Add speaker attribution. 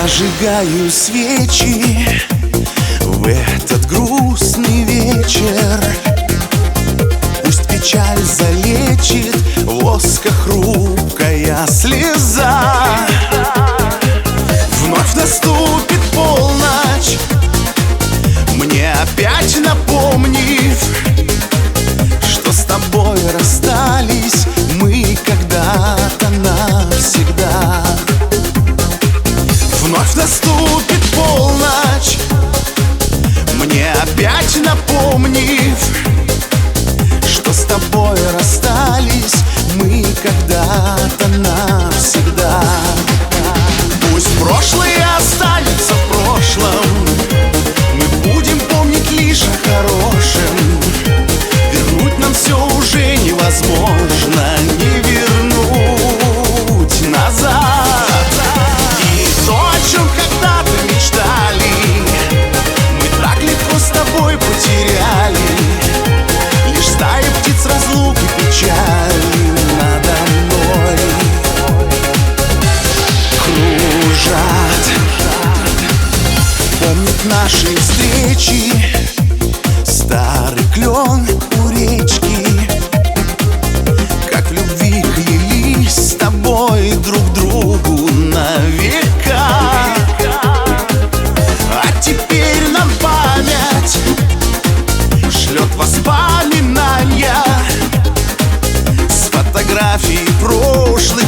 Speaker 1: Зажигаю свечи в этот грустный вечер. Пусть печаль залечит воска хрупкая слеза. Вновь наступит полночь, мне опять напомнив, что с тобой расстались мы когда-то навсегда. Вновь наступит полночь, мне опять напомнив, что с тобой расстались мы когда-то навсегда. Пусть прошлое останется в прошлом, мы будем помнить лишь о хорошем. Вернуть нам все уже невозможно, не вернуть назад. И то, о чем когда-то мечтали, мы так легко с тобой потеряли. Лишь стая птиц разлуки печали надо мной кружат. Помнят наши встречи, старый клен у речки, как в любви клялись с тобой друг другу на века. А теперь нам память шлет воспоминания с фотографий прошлых